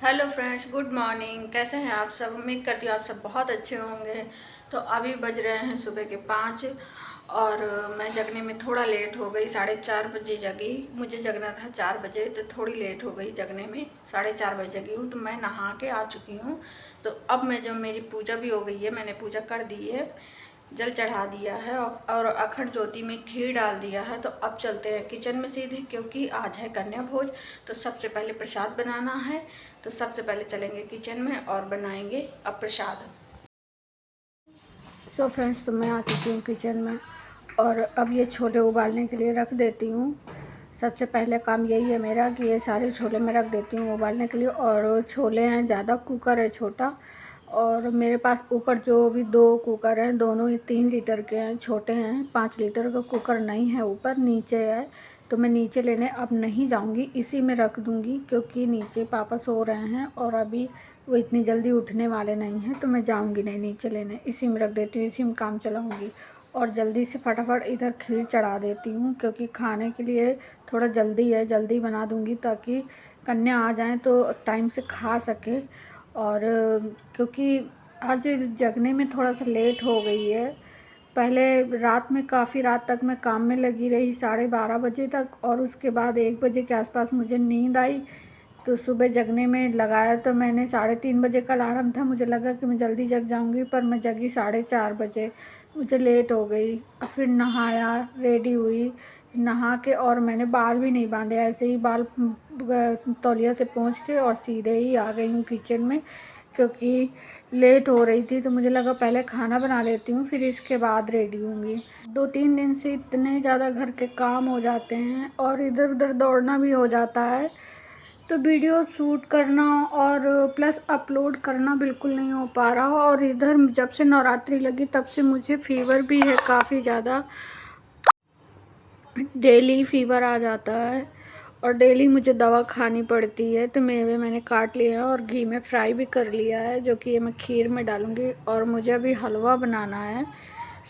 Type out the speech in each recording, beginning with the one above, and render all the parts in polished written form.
Hello friends, good morning. कैसे हैं आप सब? उम्मीद करती हूँ आप सब बहुत अच्छे होंगे। तो अभी बज रहे हैं सुबह के 5 और मैं जगने में थोड़ा लेट हो गई। 4:30 बजे जगी। मुझे जगना था 4 बजे, तो थोड़ी लेट हो गई जगने में। 4:30 बजे जगी हूँ, तो मैं नहा के आ चुकी हूँ। तो अब मैं जब मेरी पूजा भी हो गई है, मैंने पूजा कर दी है, जल चढ़ा दिया है और अखंड ज्योति में खीर डाल दिया है। तो अब चलते हैं किचन में सीधे, क्योंकि आज है कन्या भोज। तो सबसे पहले प्रसाद बनाना है। तो सबसे पहले चलेंगे किचन में और बनाएंगे अब प्रसाद। सो फ्रेंड्स, तो मैं आ चुकी हूँ किचन में और अब ये छोले उबालने के लिए रख देती हूँ। सबसे पहले काम यही है मेरा कि ये सारे छोले मैं रख देती हूँ उबालने के लिए। और छोले हैं ज़्यादा, कुकर है छोटा, और मेरे पास ऊपर जो भी 2 कुकर हैं, दोनों ही 3 लीटर के हैं, छोटे हैं। 5 लीटर का कुकर नहीं है, ऊपर नीचे है। तो मैं नीचे लेने अब नहीं जाऊंगी, इसी में रख दूंगी, क्योंकि नीचे पापा सो रहे हैं और अभी वो इतनी जल्दी उठने वाले नहीं हैं। तो मैं जाऊंगी नहीं नीचे लेने, इसी में रख देती हूँ, इसी में काम चलाऊंगी। और जल्दी से फटाफट इधर खीर चढ़ा देती हूँ, क्योंकि खाने के लिए थोड़ा जल्दी है, जल्दी बना दूंगी ताकि कन्या आ जाएँ तो टाइम से खा सके। और क्योंकि आज जगने में थोड़ा सा लेट हो गई है। पहले रात में काफ़ी रात तक मैं काम में लगी रही, 12:30 बजे तक, और उसके बाद 1 बजे के आसपास मुझे नींद आई। तो सुबह जगने में लगाया तो मैंने 3:30 बजे का अलार्म था, मुझे लगा कि मैं जल्दी जग जाऊंगी, पर मैं जगी 4:30 बजे। मुझे लेट हो गई। फिर नहाया, रेडी हुई, नहा के, और मैंने बाल भी नहीं बांधे, ऐसे ही बाल तौलिया से पोंछ के और सीधे ही आ गई हूँ किचन में, क्योंकि लेट हो रही थी। तो मुझे लगा पहले खाना बना लेती हूँ, फिर इसके बाद रेडी होंगी। 2-3 दिन से इतने ज़्यादा घर के काम हो जाते हैं और इधर उधर दौड़ना भी हो जाता है, तो वीडियो शूट करना और प्लस अपलोड करना बिल्कुल नहीं हो पा रहा। और इधर जब से नवरात्रि लगी तब से मुझे फीवर भी है काफ़ी ज़्यादा, डेली फीवर आ जाता है और डेली मुझे दवा खानी पड़ती है। तो मेवे मैंने काट लिए हैं और घी में फ्राई भी कर लिया है, जो कि ये मैं खीर में डालूँगी। और मुझे अभी हलवा बनाना है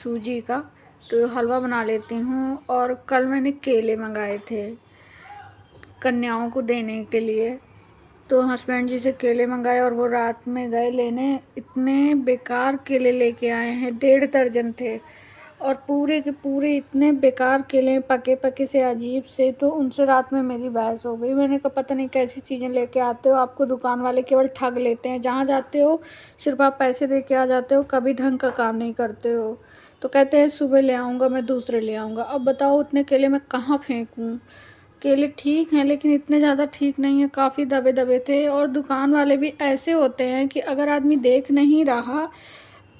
सूजी का, तो हलवा बना लेती हूँ। और कल मैंने केले मंगाए थे कन्याओं को देने के लिए, तो हस्बैंड जी से केले मंगाए और वो रात में गए लेने। इतने बेकार केले लेके आए हैं, 1.5 दर्जन थे, और पूरे के पूरे इतने बेकार केले, पके पके से, अजीब से। तो उनसे रात में मेरी बहस हो गई। मैंने कहा पता नहीं कैसी चीज़ें लेके आते हो, आपको दुकान वाले केवल ठग लेते हैं, जहाँ जाते हो सिर्फ आप पैसे दे के आ जाते हो, कभी ढंग का काम नहीं करते हो। तो कहते हैं सुबह ले आऊँगा, मैं दूसरे ले आऊँगा। अब बताओ उतने केले मैं कहाँ फेंकूँ? केले ठीक हैं लेकिन इतने ज़्यादा ठीक नहीं है, काफ़ी दबे दबे थे। और दुकान वाले भी ऐसे होते हैं कि अगर आदमी देख नहीं रहा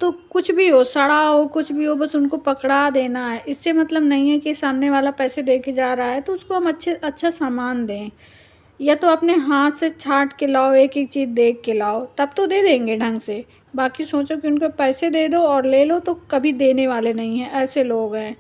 तो कुछ भी हो, सड़ा हो, कुछ भी हो, बस उनको पकड़ा देना है। इससे मतलब नहीं है कि सामने वाला पैसे दे के जा रहा है तो उसको हम अच्छा सामान दें, या तो अपने हाथ से छांट के लाओ, एक एक चीज़ देख के लाओ, तब तो दे देंगे ढंग से। बाकी सोचो कि उनको पैसे दे दो और ले लो, तो कभी देने वाले नहीं हैं, ऐसे लोग हैं।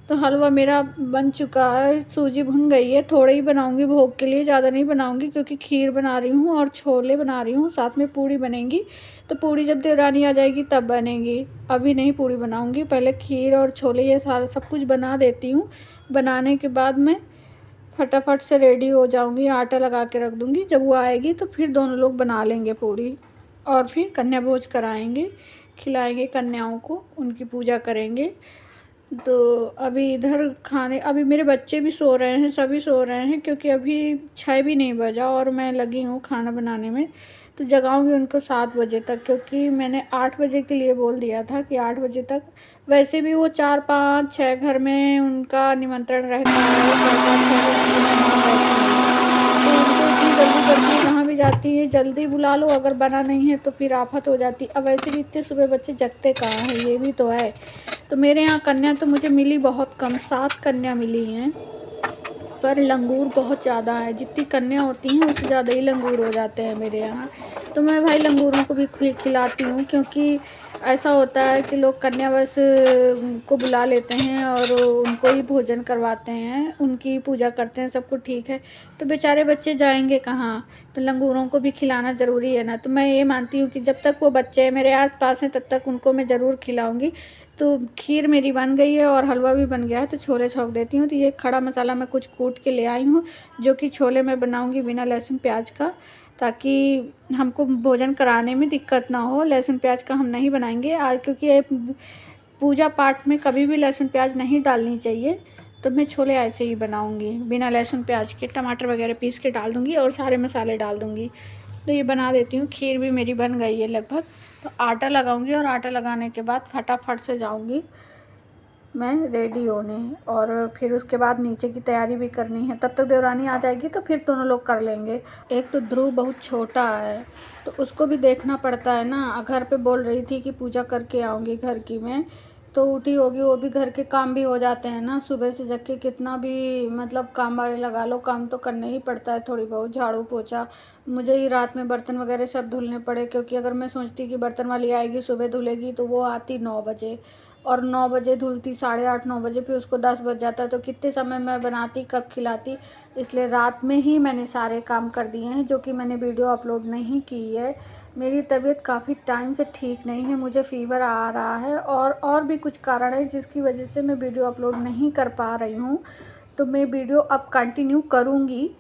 तो हलवा मेरा बन चुका है, सूजी भुन गई है, थोड़ा ही बनाऊंगी भोग के लिए, ज़्यादा नहीं बनाऊंगी, क्योंकि खीर बना रही हूँ और छोले बना रही हूँ, साथ में पूड़ी बनेगी। तो पूड़ी जब देवरानी आ जाएगी तब बनेगी, अभी नहीं पूड़ी बनाऊंगी। पहले खीर और छोले ये सारा सब कुछ बना देती हूँ। बनाने के बाद मैं फटाफट से रेडी हो जाऊंगी, आटा लगा के रख दूंगी। जब वो आएगी तो फिर दोनों लोग बना लेंगे पूड़ी, और फिर कन्या भोज कराएंगे, खिलाएंगे कन्याओं को, उनकी पूजा करेंगे। तो अभी इधर खाने, अभी मेरे बच्चे भी सो रहे हैं, सभी सो रहे हैं, क्योंकि अभी 6 भी नहीं बजा और मैं लगी हूँ खाना बनाने में। तो जगाऊंगी उनको 7 बजे तक, क्योंकि मैंने 8 बजे के लिए बोल दिया था कि 8 बजे तक। वैसे भी वो 4-5-6 घर में उनका निमंत्रण रहता है, 4-5-6 घर में मेहमान रहते हैं, तो उनको इतनी जल्दी जल्दी कहाँ भी जाती है, जल्दी बुला लो, अगर बना नहीं है तो फिर आफत हो जाती। अब वैसे भी इतने सुबह बच्चे जगते कहाँ हैं, ये भी तो है। तो मेरे यहाँ कन्या तो मुझे मिली बहुत कम, 7 कन्या मिली हैं, पर लंगूर बहुत ज़्यादा है। जितनी कन्या होती हैं उससे ज़्यादा ही लंगूर हो जाते हैं मेरे यहाँ। तो मैं भाई लंगूरों को भी खिलाती हूँ, क्योंकि ऐसा होता है कि लोग कन्या बस को बुला लेते हैं और उनको ही भोजन करवाते हैं, उनकी पूजा करते हैं, सब कुछ ठीक है, तो बेचारे बच्चे जाएंगे कहाँ? तो लंगूरों को भी खिलाना ज़रूरी है ना। तो मैं ये मानती हूँ कि जब तक वो बच्चे मेरे आस-पास हैं तब तक उनको मैं ज़रूर खिलाऊँगी। तो खीर मेरी बन गई है और हलवा भी बन गया है, तो छोले छौंक देती हूँ। तो ये खड़ा मसाला मैं कुछ कूट के ले आई हूँ, जो कि छोले मैं बनाऊँगी बिना लहसुन प्याज का, ताकि हमको भोजन कराने में दिक्कत ना हो। लहसुन प्याज का हम नहीं बनाएंगे आज, क्योंकि ये पूजा पाठ में कभी भी लहसुन प्याज नहीं डालनी चाहिए। तो मैं छोले ऐसे ही बनाऊंगी बिना लहसुन प्याज के, टमाटर वगैरह पीस के डाल दूंगी और सारे मसाले डाल दूंगी। तो ये बना देती हूँ। खीर भी मेरी बन गई है लगभग। तो आटा लगाऊंगी और आटा लगाने के बाद फटाफट से जाऊंगी मैं रेडी होने, और फिर उसके बाद नीचे की तैयारी भी करनी है। तब तक देवरानी आ जाएगी तो फिर दोनों लोग कर लेंगे। एक तो ध्रुव बहुत छोटा है तो उसको भी देखना पड़ता है ना। घर पे बोल रही थी कि पूजा करके आऊँगी घर की मैं, तो उठी होगी, वो भी घर के काम भी हो जाते हैं ना। सुबह से जग के कितना भी मतलब काम वाले लगा लो, काम तो करने ही पड़ता है थोड़ी बहुत, झाड़ू पोछा। मुझे ही रात में बर्तन वगैरह सब धुलने पड़े, क्योंकि अगर मैं सोचती कि बर्तन वाली आएगी सुबह धुलेगी, तो वो आती 9 बजे, और 9 बजे धुलती 8:30 9 बजे, फिर उसको 10 बज जाता है। तो कितने समय मैं बनाती, कब खिलाती। इसलिए रात में ही मैंने सारे काम कर दिए हैं, जो कि मैंने वीडियो अपलोड नहीं की है। मेरी तबीयत काफ़ी टाइम से ठीक नहीं है, मुझे फ़ीवर आ रहा है और भी कुछ कारण है जिसकी वजह से मैं वीडियो अपलोड नहीं कर पा रही हूँ। तो मैं वीडियो अब कंटिन्यू करूँगी।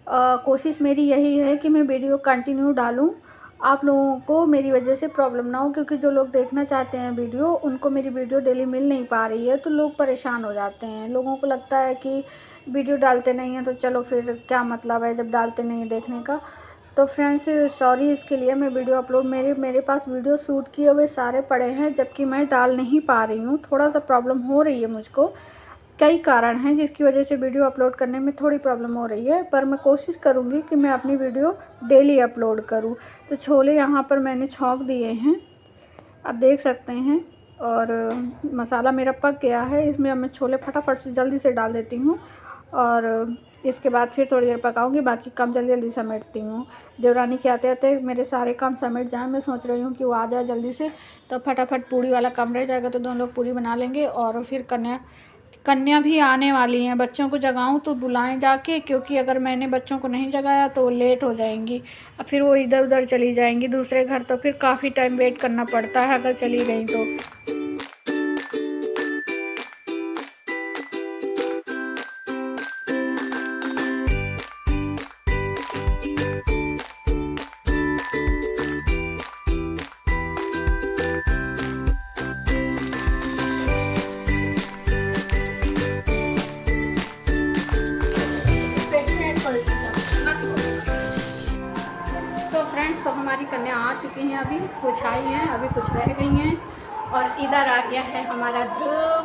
कोशिश मेरी यही है कि मैं वीडियो कंटिन्यू डालूँ, आप लोगों को मेरी वजह से प्रॉब्लम ना हो, क्योंकि जो लोग देखना चाहते हैं वीडियो, उनको मेरी वीडियो डेली मिल नहीं पा रही है, तो लोग परेशान हो जाते हैं। लोगों को लगता है कि वीडियो डालते नहीं हैं तो चलो फिर क्या मतलब है जब डालते नहीं हैं देखने का। तो फ्रेंड्स सॉरी इसके लिए। मैं वीडियो अपलोड मेरे पास वीडियो शूट किए हुए सारे पड़े हैं, जबकि मैं डाल नहीं पा रही हूँ। थोड़ा सा प्रॉब्लम हो रही है मुझको, कई कारण हैं जिसकी वजह से वीडियो अपलोड करने में थोड़ी प्रॉब्लम हो रही है, पर मैं कोशिश करूँगी कि मैं अपनी वीडियो डेली अपलोड करूँ। तो छोले यहाँ पर मैंने छौंक दिए हैं, आप देख सकते हैं, और मसाला मेरा पक गया है। इसमें अब मैं छोले फटाफट से जल्दी से डाल देती हूँ, और इसके बाद फिर थोड़ी देर पकाऊंगी, बाकी काम जल्दी जल्दी समेटती हूँ। देवरानी के आते आते मेरे सारे काम समेट जाएँ। मैं सोच रही हूँ कि वो आ जाए जल्दी से, तब फटाफट पूड़ी वाला काम रह जाएगा, तो दोनों लोग पूड़ी बना लेंगे। और फिर कन्या भी आने वाली हैं। बच्चों को जगाऊं तो बुलाएं जाके, क्योंकि अगर मैंने बच्चों को नहीं जगाया तो वो लेट हो जाएंगी, और फिर वो इधर उधर चली जाएंगी दूसरे घर, तो फिर काफ़ी टाइम वेट करना पड़ता है अगर चली गई तो। फ्रेंड्स तो हमारी कन्या आ चुकी हैं, अभी कुछ आई हैं, अभी कुछ रह गई हैं, और इधर आ गया है हमारा ध्रुव।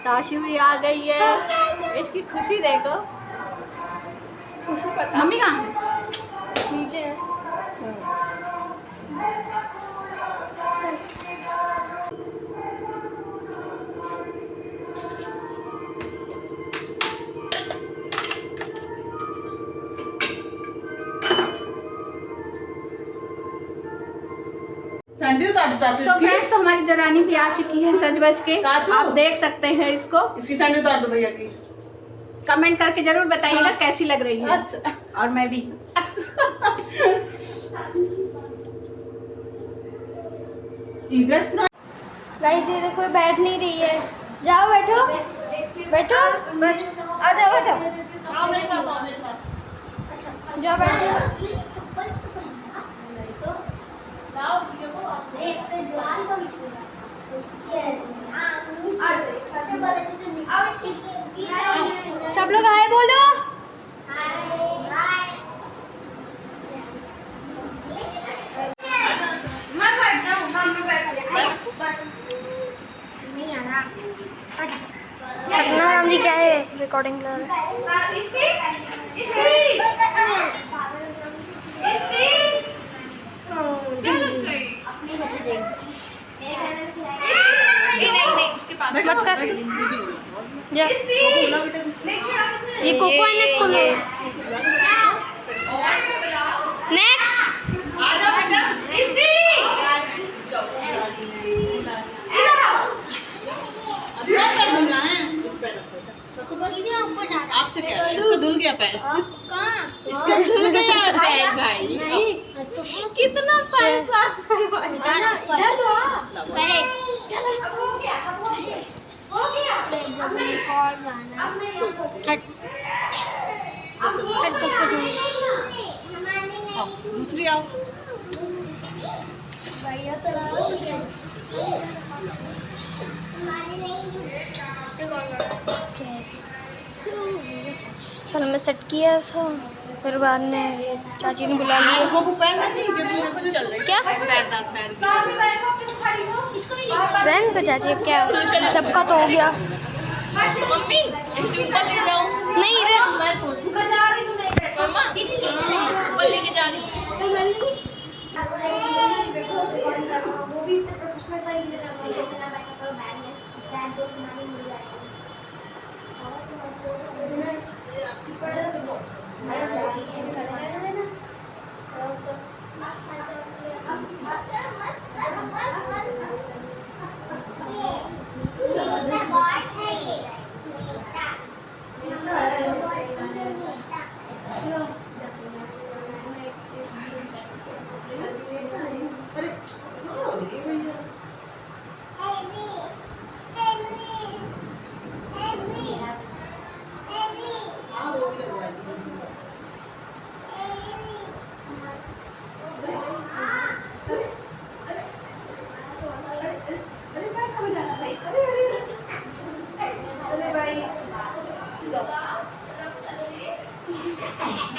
ताशु भी आ गई है, इसकी खुशी देखो। खुशी पता मम्मी कहाँ है? नीचे है। तो फ्रेंड्स तो हमारी देवरानी भी आ चुकी है सज बज के, आप देख सकते हैं इसको। इसकी सैंडल उतार दो भैया की। कमेंट करके जरूर बताइएगा कैसी लग रही है। अच्छा। और मैं भी गाइस ये देखो बैठ नहीं रही है, जाओ बैठो बैठो बैठो, आ जाओ आ जाओ, आओ मेरे पास, आओ मेरे पास, जाओ बैठो। सब लोग हाय बोलो। मैं बैठ जाऊँ, मैं बैठ नहीं आना। राम जी क्या है रिकॉर्डिंग कर रहे मत कर। ये कोको है स्कूल में। नेक्स्ट इससे क्या, इसका धुल गया पैर, कहाँ? इसका धुल गया पैर भाई। नहीं कितना पैसा इधर तो आ। पहले हो गया जब एक और गाना हट हट कब दूसरी आओ। चलो मैं सेट किया था, फिर बाद में चाची ने बुला लिया। वो पैर नहीं मेरे को चल रही क्या पैर दांत पैर बहन पे चाची अब क्या सबका तो हो गया। मम्मी ऐसे ऊपर ले जाओ। नहीं रे मम्मा ऊपर लेके जा रही हूँ।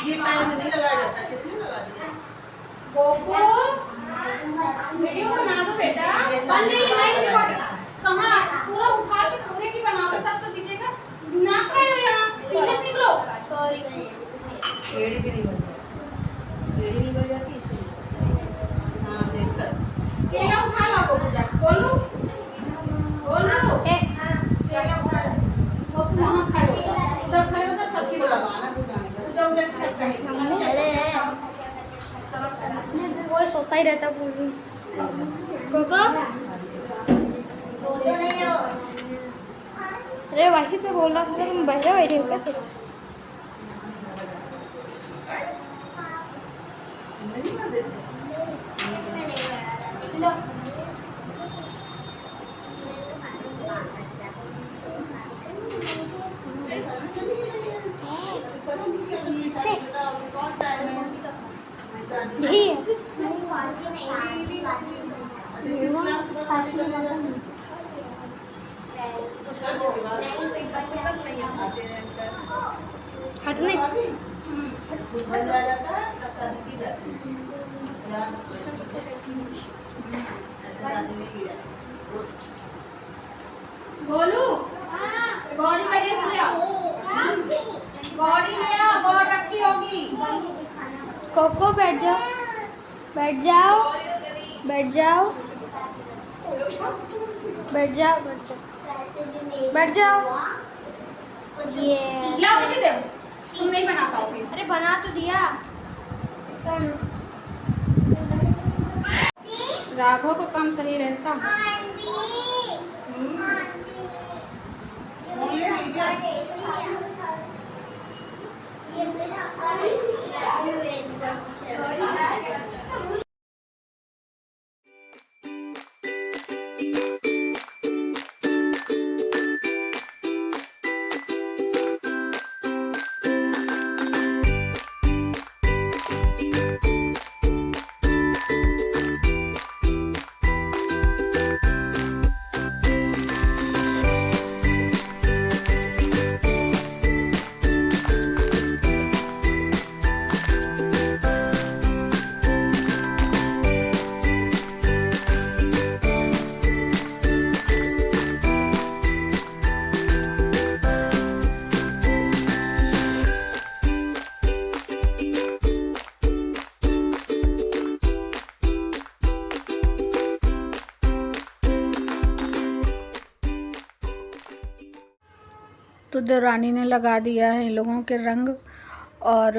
ये पैर में नहीं लगाया जाता, किसने लगा दिया? बोबो वीडियो बना दो बेटा। बन रही है कहाँ पूरा उठा के पूरे की बना दो तब तो दिखेगा। ना करो यहाँ पीछे से निकलो। सॉरी एड़ी भी नहीं बन जाती, एड़ी नहीं बन जाती इसलिए। हाँ देख कर ये उठा ला बोबो जा बोलो बोलो ए ये उठा ला। वो तुम वहाँ खड़े हो जाओ, उधर खड़े हो जाओ सबकी लगाना कुछ जाने का। उधर उधर सब कहीं चले हैं वो सोता ही रहता पूरी कोको अरे वही तो बोलना था तुम बहरे बैठे हो क्या फिर नहीं कर देते। यही है हटने बन जाता है तब शादी की जाती है। ऐसे शादी नहीं की जाती। बोलू गौरी का ड्रेस ले आओ। गौरी ले आओ, गौर रखी होगी। कोको बैठ जाओ बैठ जाओ बैठ जाओ बैठ जाओ बैठ जाओ ये लाओ मुझे दे, तुम नहीं बना पाओगे। अरे बना तो दिया राघव को कम सही रहता। तो देवरानी ने लगा दिया है इन लोगों के रंग और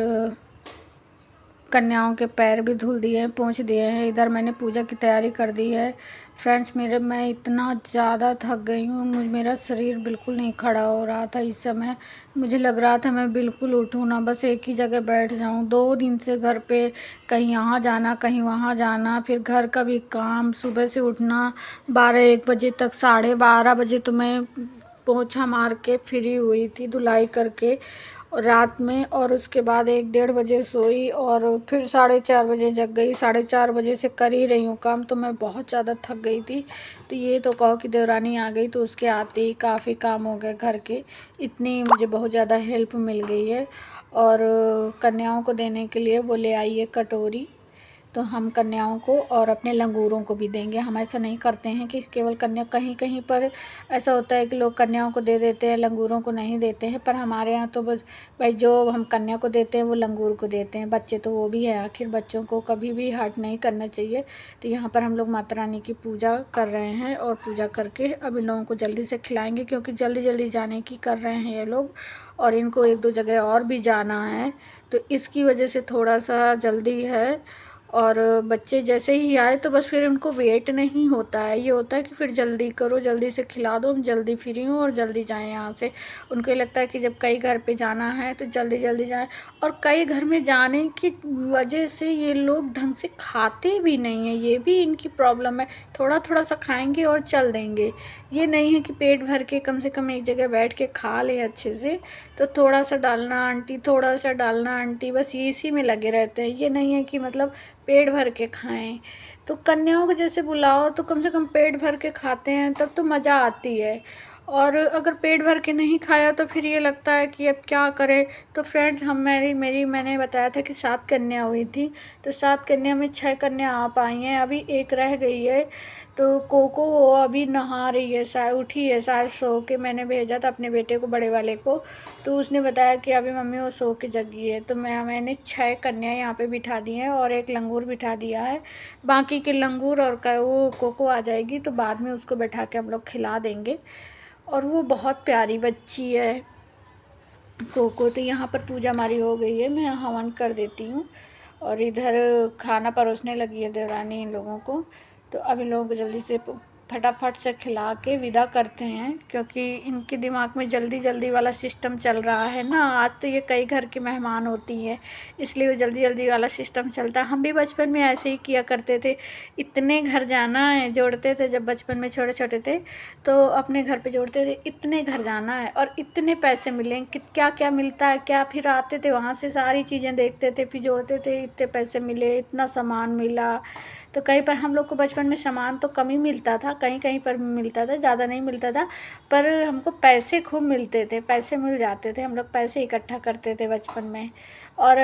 कन्याओं के पैर भी धुल दिए हैं, पोंछ दिए हैं। इधर मैंने पूजा की तैयारी कर दी है। फ्रेंड्स मैं इतना ज़्यादा थक गई हूँ, मेरा शरीर बिल्कुल नहीं खड़ा हो रहा था। इस समय मुझे लग रहा था मैं बिल्कुल उठूँ ना, बस एक ही जगह बैठ जाऊँ। 2 दिन से घर पे कहीं यहाँ जाना कहीं वहाँ जाना, फिर घर का भी काम, सुबह से उठना 12-1 बजे तक, 12:30 बजे तो मैं पोछा मार के फ्री हुई थी धुलाई करके रात में। और उसके बाद 1-1:30 बजे सोई और फिर 4:30 बजे जग गई। 4:30 बजे से कर ही रही हूँ काम, तो मैं बहुत ज़्यादा थक गई थी। तो ये तो कहो कि देवरानी आ गई तो उसके आते ही काफ़ी काम हो गए घर के। इतनी मुझे बहुत ज़्यादा हेल्प मिल गई है। और कन्याओं को देने के लिए वो ले आई है कटोरी, तो हम कन्याओं को और अपने लंगूरों को भी देंगे। हम ऐसा नहीं करते हैं कि केवल कन्या, कहीं कहीं पर ऐसा होता है कि लोग कन्याओं को दे देते हैं, लंगूरों को नहीं देते हैं। पर हमारे यहाँ तो बस भाई जो हम कन्या को देते हैं वो लंगूर को देते हैं। बच्चे तो वो भी हैं, आखिर बच्चों को कभी भी हर्ट नहीं करना चाहिए। तो यहाँ पर हम लोग माता रानी की पूजा कर रहे हैं और पूजा करके अब इन लोगों को जल्दी से खिलाएँगे, क्योंकि जल्दी जल्दी जाने की कर रहे हैं ये लोग और इनको 1-2 जगह और भी जाना है, तो इसकी वजह से थोड़ा सा जल्दी है। और बच्चे जैसे ही आए तो बस फिर उनको वेट नहीं होता है, ये होता है कि फिर जल्दी करो, जल्दी से खिला दो, हम जल्दी फ्री हों और जल्दी जाएं यहाँ से। उनको ये लगता है कि जब कई घर पे जाना है तो जल्दी जल्दी जाएं। और कई घर में जाने की वजह से ये लोग ढंग से खाते भी नहीं हैं, ये भी इनकी प्रॉब्लम है। थोड़ा थोड़ा सा खाएंगे और चल देंगे, ये नहीं है कि पेट भर के कम से कम एक जगह बैठ के खा लें अच्छे से। तो थोड़ा सा डालना आंटी, थोड़ा सा डालना आंटी, बस इसी में लगे रहते हैं। ये नहीं है कि मतलब पेट भर के खाएं। तो कन्याओं को जैसे बुलाओ तो कम से कम पेट भर के खाते हैं, तब तो मज़ा आती है। और अगर पेट भर के नहीं खाया तो फिर ये लगता है कि अब क्या करें। तो फ्रेंड्स मैंने बताया था कि 7 कन्या हुई थी, तो 7 कन्या में 6 कन्या आ पाई हैं, अभी 1 रह गई है। तो कोको वो अभी नहा रही है, शायद उठी है, शायद सो के। मैंने भेजा था अपने बेटे को, बड़े वाले को, तो उसने बताया कि अभी मम्मी वो सो के जगी है। तो मैंने 6 कन्या यहाँ पे बिठा दी हैं और 1 लंगूर बिठा दिया है। बाकी के लंगूर और वो कोको आ जाएगी तो बाद में उसको बैठा के हम लोग खिला देंगे। और वो बहुत प्यारी बच्ची है कोको। तो यहाँ पर पूजा हमारी हो गई है, मैं हवन कर देती हूँ और इधर खाना परोसने लगी है देवरानी इन लोगों को। तो अब इन लोगों को जल्दी से फटाफट से खिला के विदा करते हैं, क्योंकि इनके दिमाग में जल्दी जल्दी वाला सिस्टम चल रहा है ना। आज तो ये कई घर के मेहमान होती हैं, इसलिए वो जल्दी जल्दी वाला सिस्टम चलता है। हम भी बचपन में ऐसे ही किया करते थे, इतने घर जाना है जोड़ते थे। जब बचपन में छोटे छोटे थे तो अपने घर पे जोड़ते थे, इतने घर जाना है और इतने पैसे मिलेंगे, क्या क्या मिलता है क्या। फिर आते थे वहाँ से सारी चीज़ें देखते थे, फिर जोड़ते थे, इतने पैसे मिले, इतना सामान मिला। तो कहीं पर हम लोग को बचपन में सामान तो कम ही मिलता था, कहीं कहीं पर मिलता था, ज़्यादा नहीं मिलता था, पर हमको पैसे खूब मिलते थे, पैसे मिल जाते थे। हम लोग पैसे इकट्ठा करते थे बचपन में और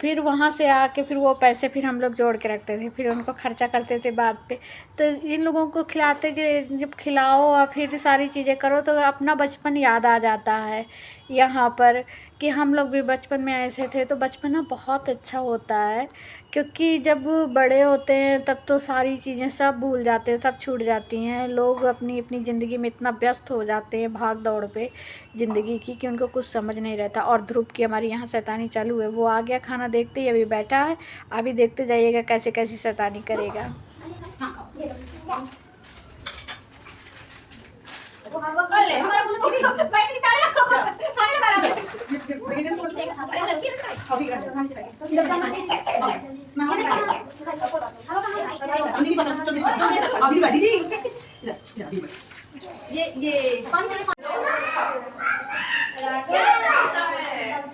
फिर वहाँ से आके फिर वो पैसे फिर हम लोग जोड़ के रखते थे, फिर उनको खर्चा करते थे बाद पे। तो इन लोगों को खिलाते कि जब खिलाओ और फिर सारी चीज़ें करो तो अपना बचपन याद आ जाता है यहाँ पर, कि हम लोग भी बचपन में ऐसे थे। तो बचपना बहुत अच्छा होता है, क्योंकि जब बड़े होते हैं तब तो सारी चीज़ें सब भूल जाते हैं, सब छूट जाती हैं। लोग अपनी अपनी ज़िंदगी में इतना व्यस्त हो जाते हैं भाग दौड़ पे ज़िंदगी की कि उनको कुछ समझ नहीं रहता। और ध्रुव की हमारी यहाँ शैतानी चालू है, वो आ गया खाना देखते ही, अभी बैठा है, अभी देखते जाइएगा कैसे कैसी शैतानी करेगा। ये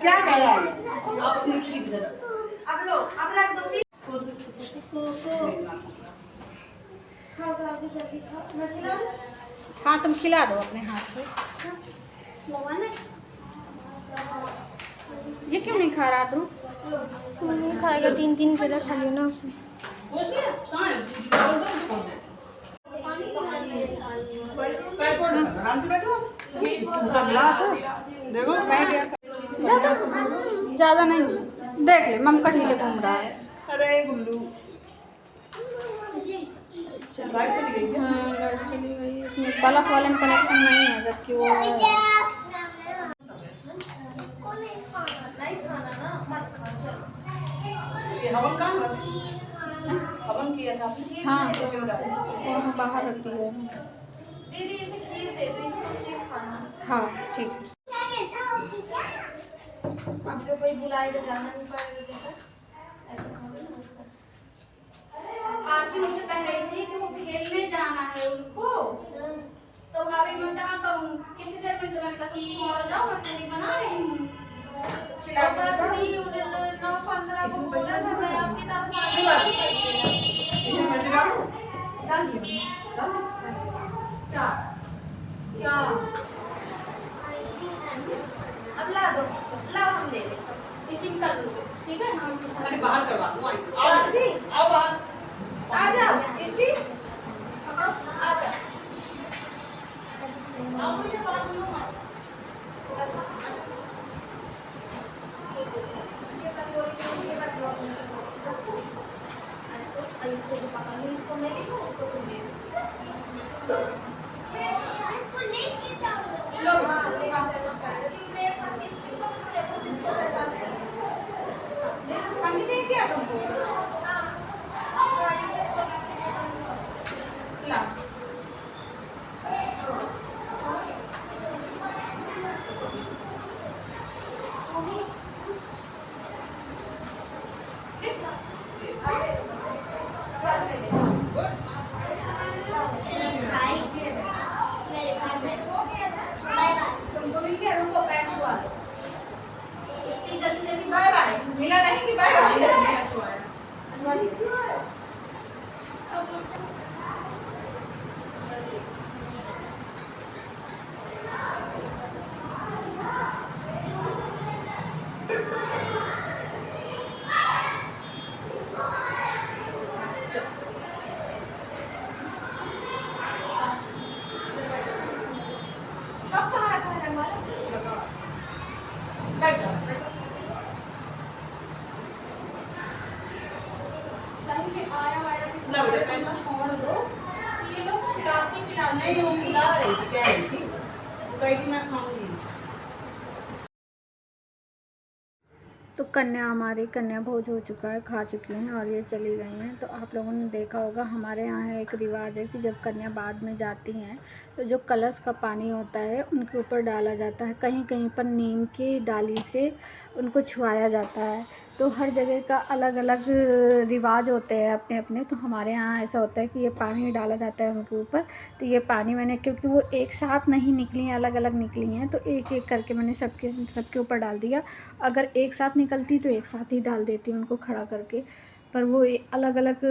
क्या कह रहा है? आप अपनी खीर इधर अब लो, अब रख दो। हाँ तुम खिला दो अपने हाथ से। ये क्यों नहीं खा रहा ध्रुव? नहीं खाएगा, 3-3 केला खा लियो ना उसने। देखो ज़्यादा नहीं, देख ले मम का ढीले घूम रहा है। अरे गुल्लू लाइट चली गई। हाँ लाइट चली गई, इसमें बल्ब वाले में कनेक्शन नहीं है, जबकि वो ये हवन कहाँ हवन किया था आपने? हाँ उसमें डाला। वहाँ बाहर रखी है। दीदी इसे खीर दे दो, इसको खीर खाना। हाँ ठीक है। अब जो कोई बुलाए तो जाना नहीं पड़ेगा देखो, ऐसा थोड़ी ना होता है। आरती मुझसे कह रही थी कि वो खेलने जाना है उनको, तो भाभी मैं क्या करूँ, कितनी देर में? तो मैंने कहा तुम छोड़ जाओ, मैं पूरी बना रही हूँ। नौ 15 को बोला था, मैं आपकी तरफ कितनी बार? इसमें मिर्च डालो। डाल दिया। डाल दिया। क्या अब ला दो, लाओ हम ले लें। इसी में कर लो, ठीक है? हम अरे बाहर करवा दो। बाहर भी? आओ बाहर। आ जाओ इष्टी, पकड़ो, आ जाओ। आओ मुझे थोड़ा सुनो मत। ये कटोरी के नीचे रख लो अपनी। ऐसे ही पकड़ ली, इसको मैं ले लूं, उसको तुम ले लो। लो हाँ, लेके चलो क्योंकि मेरे पास इष्टी को मेरे पास इसको ऐसा नहीं है। पानी दे दिया तुमको? ला तुमको मिल गया, रुको पैर छुआ दो। इतनी जल्दी जल्दी बाय बाय मिला नहीं कि बाय बाय पैर छुआया। सब कहाँ रखा है रंगवाला? बैठ जाओ, बैठ जाओ। सही में आया वाया किसी ला बेटा, को छोड़ दो, ये लोग खिलाते खिलाते नहीं वो खिला रही थी, कह रही थी। वो कही थी मैं खाऊंगी। तो कन्या हमारी कन्या भोज हो चुका है, खा चुकी हैं और ये चली गई हैं। तो आप लोगों ने देखा होगा हमारे यहाँ एक रिवाज है कि जब कन्या बाद में जाती हैं तो जो कलश का पानी होता है उनके ऊपर डाला जाता है, कहीं कहीं पर नीम की डाली से उनको छुआया जाता है। तो हर जगह का अलग अलग रिवाज होते हैं अपने अपने। तो हमारे यहाँ ऐसा होता है कि ये पानी डाला जाता है उनके ऊपर। तो ये पानी मैंने, क्योंकि वो एक साथ नहीं निकली हैं, अलग अलग निकली हैं, तो एक एक करके मैंने सबके ऊपर डाल दिया। अगर एक साथ निकलती तो एक साथ ही डाल देती उनको खड़ा करके, पर वो अलग अलग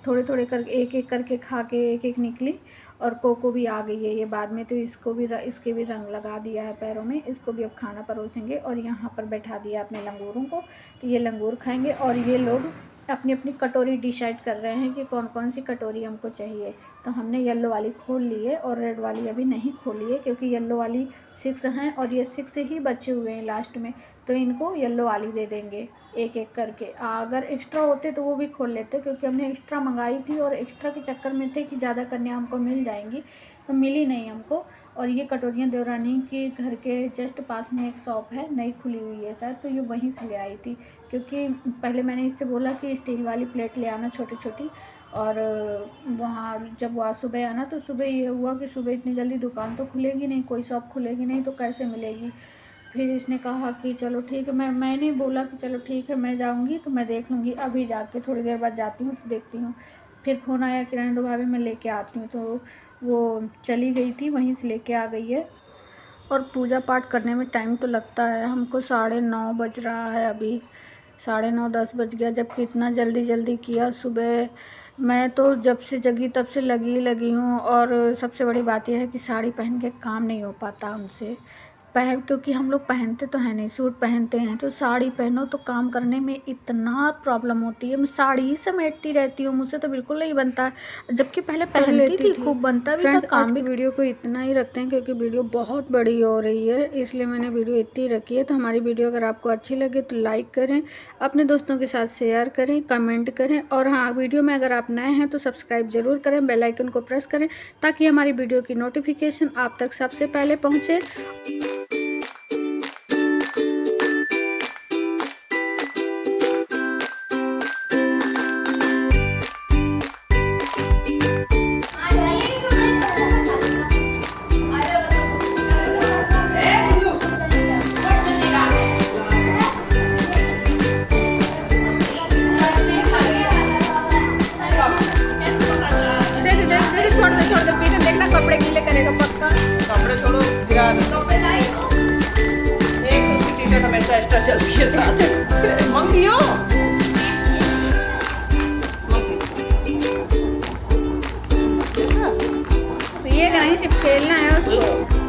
थोड़े थोड़े करके एक एक करके खा के एक एक निकली। और कोको भी आ गई है ये बाद में, तो इसको भी इसके भी रंग लगा दिया है पैरों में। इसको भी अब खाना परोसेंगे और यहाँ पर बैठा दिया अपने लंगूरों को। तो ये लंगूर खाएंगे और ये लोग अपनी अपनी कटोरी डिसाइड कर रहे हैं कि कौन कौन सी कटोरी हमको चाहिए। तो हमने येलो वाली खोल ली है और रेड वाली अभी नहीं खोली है, क्योंकि येलो वाली 6 हैं और ये 6 ही बचे हुए हैं लास्ट में। तो इनको येलो वाली दे देंगे एक एक करके। अगर एक्स्ट्रा होते तो वो भी खोल लेते, क्योंकि हमने एक्स्ट्रा मंगाई थी और एक्स्ट्रा के चक्कर में थे कि ज़्यादा कन्या हमको मिल जाएंगी, तो मिली नहीं हमको। और ये कटोरियाँ देवरानी के घर के जस्ट पास में एक शॉप है, नई खुली हुई है शायद, तो ये वहीं से ले आई थी। क्योंकि पहले मैंने इससे बोला कि स्टील वाली प्लेट ले आना छोटी छोटी, और वहाँ जब वहाँ सुबह आना तो सुबह ये हुआ कि सुबह इतनी जल्दी दुकान तो खुलेगी नहीं, कोई शॉप खुलेगी नहीं, तो कैसे मिलेगी। फिर इसने कहा कि चलो ठीक है, मैंने बोला कि चलो ठीक है मैं जाऊंगी तो मैं देख लूँगी, अभी जाके थोड़ी देर बाद जाती हूँ तो देखती हूँ। फिर फ़ोन आया कि रहने दो भाभी मैं लेके आती हूँ, तो वो चली गई थी, वहीं से लेके आ गई है। और पूजा पाठ करने में टाइम तो लगता है, हमको 9:30 बज रहा है अभी, 9:30 10 बज गया, जबकि इतना जल्दी जल्दी किया सुबह। मैं तो जब से जगी तब से लगी हूँ। और सबसे बड़ी बात यह है कि साड़ी पहन के काम नहीं हो पाता हमसे, क्योंकि हम लोग पहनते तो हैं नहीं, सूट पहनते हैं, तो साड़ी पहनो तो काम करने में इतना प्रॉब्लम होती है। मैं साड़ी ही समेटती रहती हूँ, मुझसे तो बिल्कुल नहीं बनता, जबकि पहले पहनती थी, खूब बनता भी था काम भी। वीडियो को इतना ही रखते हैं क्योंकि वीडियो बहुत बड़ी हो रही है, इसलिए मैंने वीडियो इतनी रखी है। तो हमारी वीडियो अगर आपको अच्छी लगे तो लाइक करें, अपने दोस्तों के साथ शेयर करें, कमेंट करें, और हाँ, वीडियो में अगर आप नए हैं तो सब्सक्राइब जरूर करें, बेल आइकन को प्रेस करें ताकि हमारी वीडियो की नोटिफिकेशन आप तक सबसे पहले पहुँचे। मंगियो ये कहीं सिर्फ खेलना है उसको।